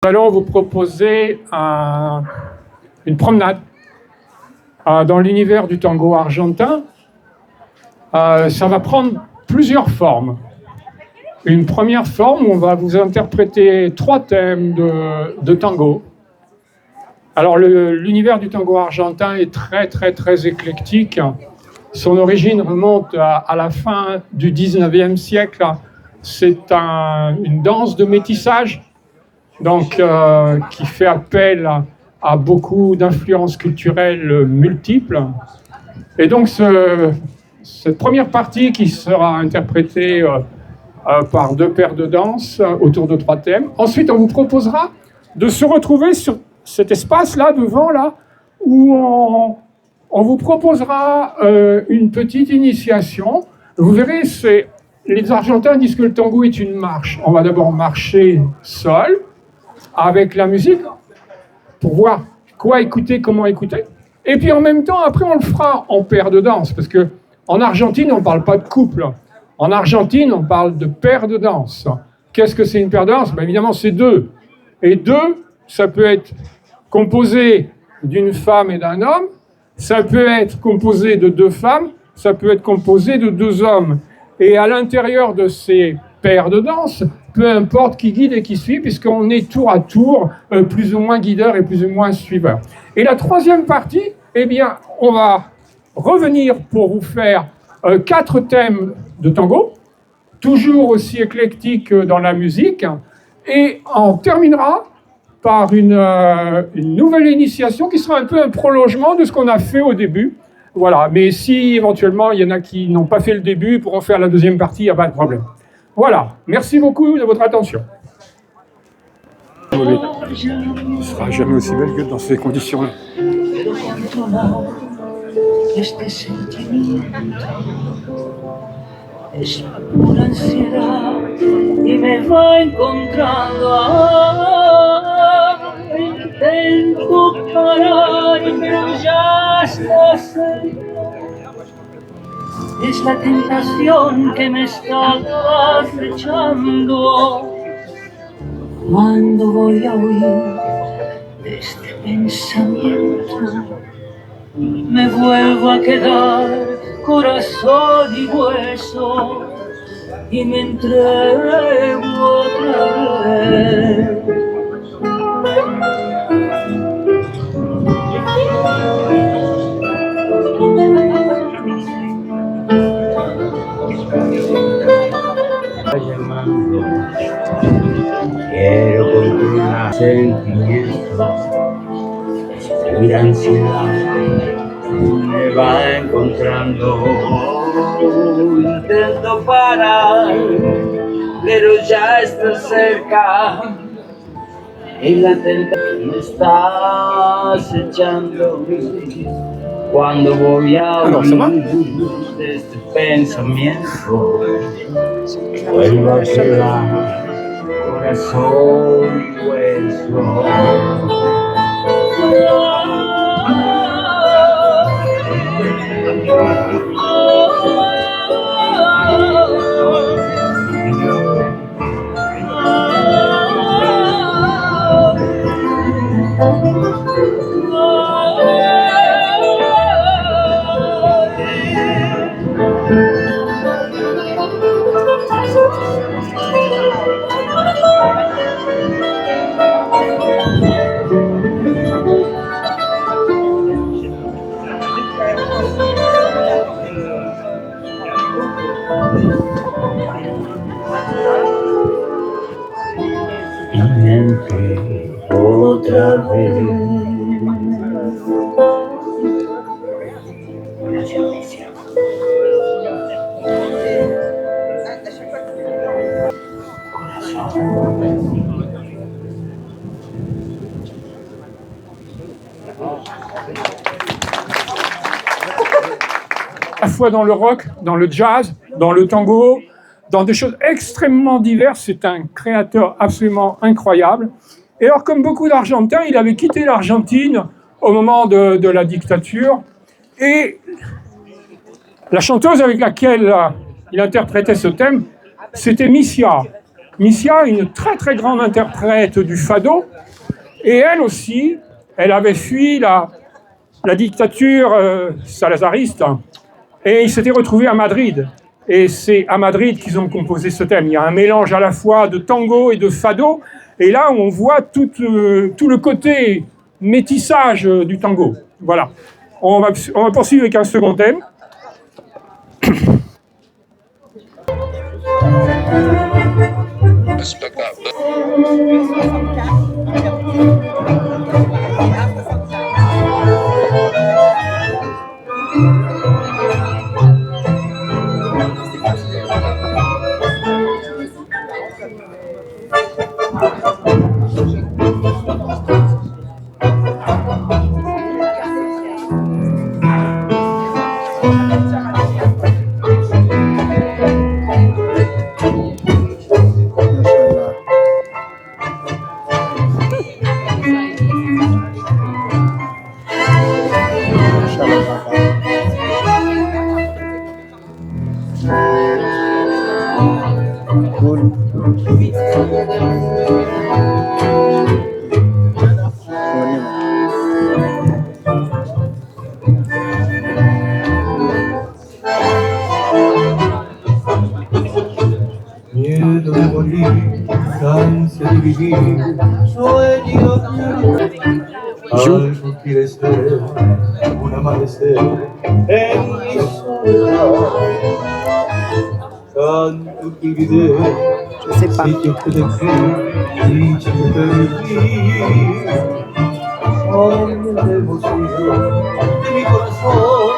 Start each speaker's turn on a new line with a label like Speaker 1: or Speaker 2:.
Speaker 1: Nous allons vous proposer une promenade dans l'univers du tango argentin. Ça va prendre plusieurs formes. Une première forme où on va vous interpréter 3 thèmes de tango. Alors l'univers du tango argentin est très éclectique. Son origine remonte à la fin du 19e siècle. C'est une danse de métissage, donc qui fait appel à beaucoup d'influences culturelles multiples. Et donc cette première partie qui sera interprétée par 2 paires de danse autour de 3 thèmes. Ensuite, on vous proposera de se retrouver sur cet espace-là, devant, là, où on vous proposera une petite initiation. Vous verrez, les Argentins disent que le tango est une marche. On va d'abord marcher seul, avec la musique, pour voir quoi écouter, comment écouter. Et puis en même temps, après, on le fera en paire de danse, parce qu'en Argentine, on ne parle pas de couple. En Argentine, on parle de paire de danse. Qu'est-ce que c'est une paire de danse? Ben, évidemment, c'est 2. Et 2, ça peut être composé d'une femme et d'un homme, ça peut être composé de 2 femmes, ça peut être composé de 2 hommes. Et à l'intérieur de ces paires de danse, peu importe qui guide et qui suit, puisqu'on est tour à tour plus ou moins guideur et plus ou moins suiveur. Et la 3e partie, eh bien, on va revenir pour vous faire 4 thèmes de tango, toujours aussi éclectiques dans la musique, et on terminera par une nouvelle initiation qui sera un peu un prolongement de ce qu'on a fait au début. Voilà, mais si éventuellement il y en a qui n'ont pas fait le début, pourront faire la 2e partie, il n'y a pas de problème. Voilà, merci beaucoup de votre attention. Ne sera jamais aussi belle que dans ces conditions-là.
Speaker 2: Este sentimiento es pura ansiedad y me va encontrando. Intento parar, pero ya está cerca. Es la tentación que me está acechando. Cuando voy a huir de este pensamiento, me vuelvo a quedar corazón y hueso y me entrego otra vez.
Speaker 3: Quiero controlar sentimientos, mi ansiedad me va encontrando. Intento parar, pero ya está cerca y la tentación me está acechando. Cuando voy a huir de este pensamiento, vuelvo a quedar corazón y hueso. Otra vez.
Speaker 1: À la fois dans le rock, dans le jazz, dans le tango, dans des choses extrêmement diverses. C'est un créateur absolument incroyable. Et alors, comme beaucoup d'Argentins, il avait quitté l'Argentine au moment de la dictature. Et la chanteuse avec laquelle il interprétait ce thème, c'était Misia. Misia, une très très grande interprète du fado, et elle aussi, elle avait fui la dictature salazariste, et ils s'étaient retrouvés à Madrid. Et c'est à Madrid qu'ils ont composé ce thème. Il y a un mélange à la fois de tango et de fado, et là on voit tout le côté métissage du tango. Voilà. On va poursuivre avec un second thème.
Speaker 4: Miedo de morir, ansia de vivir, sueño algo quiere ser, un amanecer en mi soledad. Tanto que olvidé, si yo te dejé y yo te perdí. Ay, la emoción de mi corazón.